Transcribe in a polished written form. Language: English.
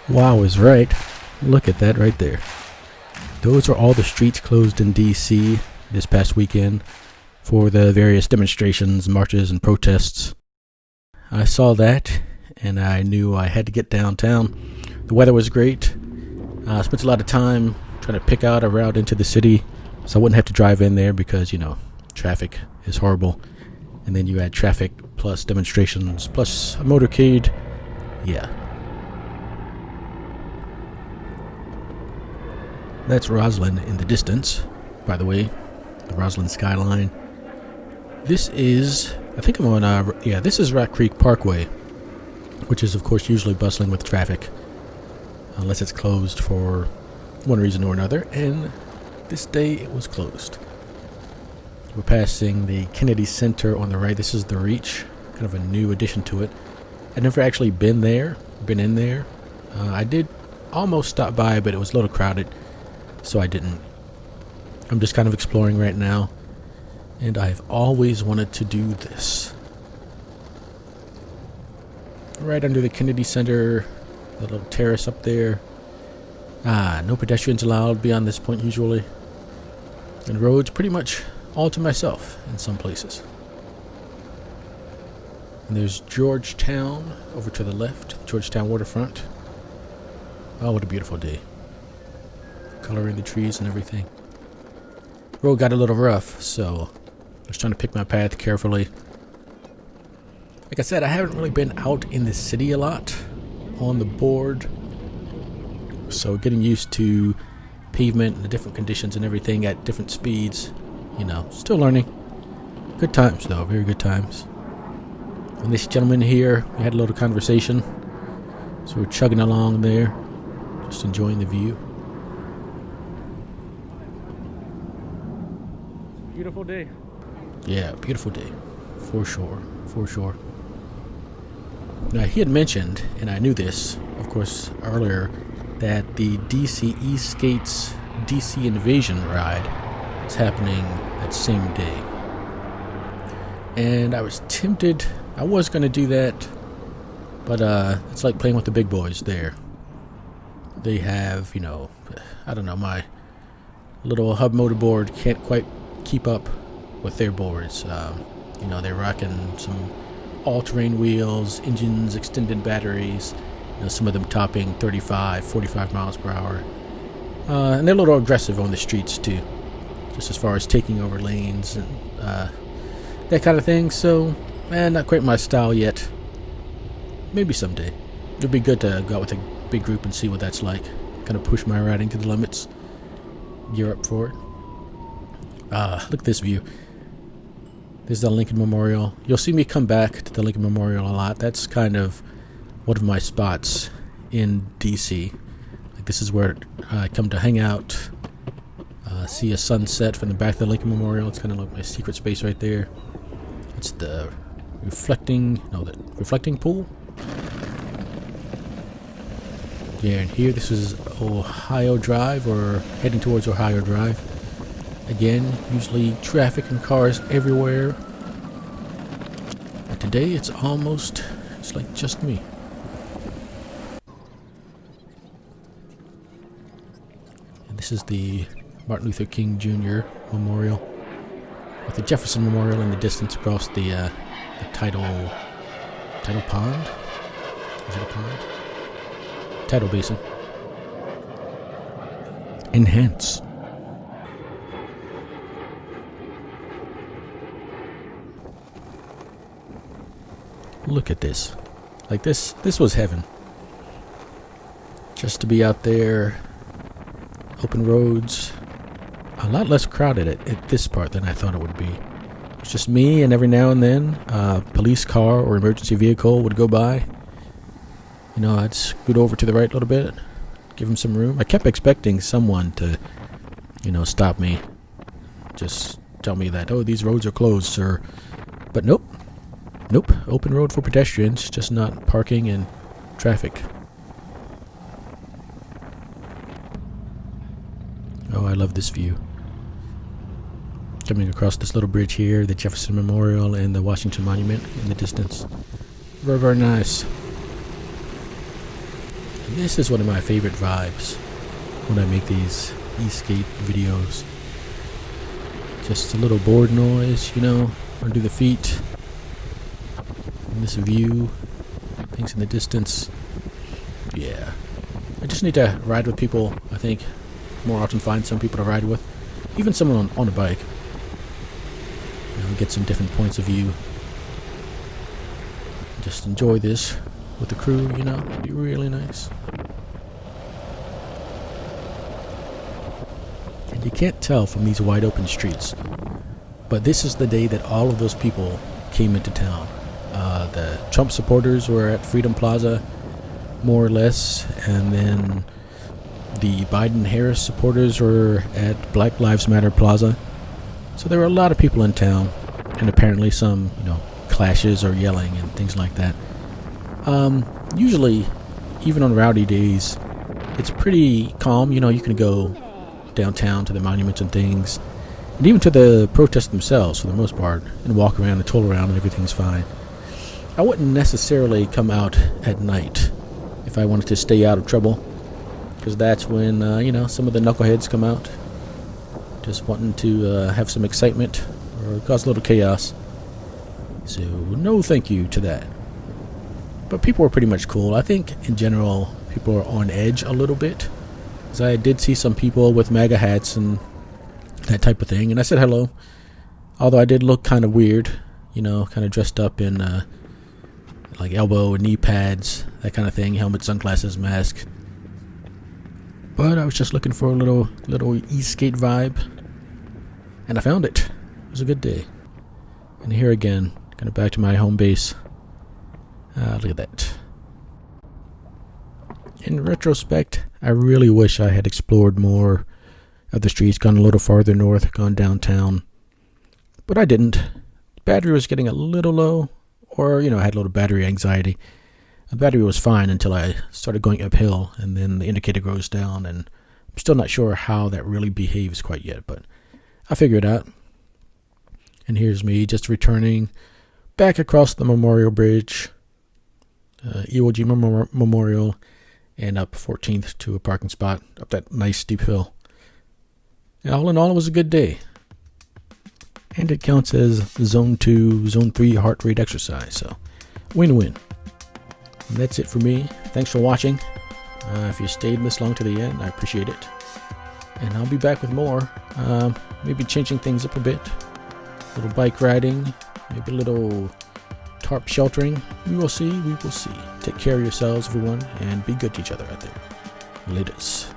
Wow is right. Look at that right there. Those are all the streets closed in DC this past weekend for the various demonstrations, marches, and protests. I saw that and I knew I had to get downtown. The weather was great. I spent a lot of time trying to pick out a route into the city so I wouldn't have to drive in there because, traffic is horrible. And then you add traffic plus demonstrations plus a motorcade. Yeah. That's Roslyn in the distance, by the way, the Roslyn skyline. This is, I think I'm on, this is Rock Creek Parkway, which is, of course, usually bustling with traffic, unless it's closed for one reason or another, and this day it was closed. We're passing the Kennedy Center on the right. This is the Reach, kind of a new addition to it. I've never actually been in there. I did almost stop by, but it was a little crowded. So I didn't. I'm just kind of exploring right now. And I've always wanted to do this. Right under the Kennedy Center, the little terrace up there. No pedestrians allowed beyond this point usually. And roads pretty much all to myself in some places. And there's Georgetown over to the left, Georgetown waterfront. Oh, what a beautiful day. Coloring the trees and everything. Road got a little rough, so I was trying to pick my path carefully. Like I said, I haven't really been out in the city a lot on the board, so getting used to pavement and the different conditions and everything at different speeds, still learning. Good times though, very good times. And this gentleman here, we had a little conversation, so we're chugging along there, just enjoying the view. Beautiful day. Yeah, beautiful day. For sure. Now, he had mentioned, and I knew this, of course, earlier, that the DC Eastgate's DC Invasion ride is happening that same day. And I was tempted. I was going to do that, but it's like playing with the big boys there. They have, I don't know, my little hub motor board can't quite keep up with their boards. They're rocking some all-terrain wheels, engines, extended batteries, some of them topping 35, 45 miles per hour. And they're a little aggressive on the streets too, just as far as taking over lanes and that kind of thing. So, not quite my style yet. Maybe someday. It'd be good to go out with a big group and see what that's like. Kind of push my riding to the limits. Gear up for it. Look at this view. There's the Lincoln Memorial. You'll see me come back to the Lincoln Memorial a lot. That's kind of one of my spots in DC. Like, this is where I come to hang out, see a sunset from the back of the Lincoln Memorial. It's kind of like my secret space right there. It's the reflecting pool. Yeah, and here, this is Ohio Drive, or heading towards Ohio Drive. Again, usually traffic and cars everywhere. But today it's like just me. And this is the Martin Luther King Jr. Memorial, with the Jefferson Memorial in the distance across the tidal pond. Is it a pond? Tidal basin. Enhance. Look at this. Like, this was heaven. Just to be out there, open roads, a lot less crowded at this part than I thought it would be. It's just me, and every now and then a police car or emergency vehicle would go by. I'd scoot over to the right a little bit, give them some room. I kept expecting someone to, stop me. Just tell me that, these roads are closed, sir. But nope. Open road for pedestrians, just not parking and traffic. Oh, I love this view. Coming across this little bridge here, the Jefferson Memorial and the Washington Monument in the distance. Very, very nice. This is one of my favorite vibes when I make these e-skate videos. Just a little board noise, you know, under the feet. And this view, things in the distance. Yeah. I just need to ride with people, I think. More often find some people to ride with. Even someone on a bike. You know, get some different points of view. Just enjoy this with the crew, you know. It'd be really nice. And you can't tell from these wide open streets, but this is the day that all of those people came into town. The Trump supporters were at Freedom Plaza, more or less, and then the Biden-Harris supporters were at Black Lives Matter Plaza. So there were a lot of people in town, and apparently some, you know, clashes or yelling and things like that. Usually, even on rowdy days, it's pretty calm. You know, you can go downtown to the monuments and things, and even to the protests themselves for the most part, and walk around and toll around and everything's fine. I wouldn't necessarily come out at night if I wanted to stay out of trouble, because that's when, you know, some of the knuckleheads come out, just wanting to have some excitement or cause a little chaos. So, no thank you to that. But people were pretty much cool. I think, in general, people are on edge a little bit, because I did see some people with MAGA hats and that type of thing, and I said hello, although I did look kind of weird, you know, kind of dressed up in like elbow and knee pads, that kind of thing, helmet, sunglasses, mask. But I was just looking for a little e-skate vibe, and I found it. It was a good day. And here again, kind of back to my home base. Look at that. In retrospect, I really wish I had explored more of the streets, gone a little farther north, gone downtown. But I didn't. Battery was getting a little low, or, you know, I had a little battery anxiety. The battery was fine until I started going uphill, and then the indicator goes down, and I'm still not sure how that really behaves quite yet, but I'll figure it out. And here's me just returning back across the Memorial Bridge, Iwo Jima Memorial, and up 14th to a parking spot up that nice steep hill. And all in all, it was a good day. And it counts as Zone 2, Zone 3 heart rate exercise, so win-win. And that's it for me. Thanks for watching. If you stayed this long to the end, I appreciate it. And I'll be back with more, maybe changing things up a bit. A little bike riding, maybe a little tarp sheltering. We will see. Take care of yourselves, everyone, and be good to each other out there. Laters.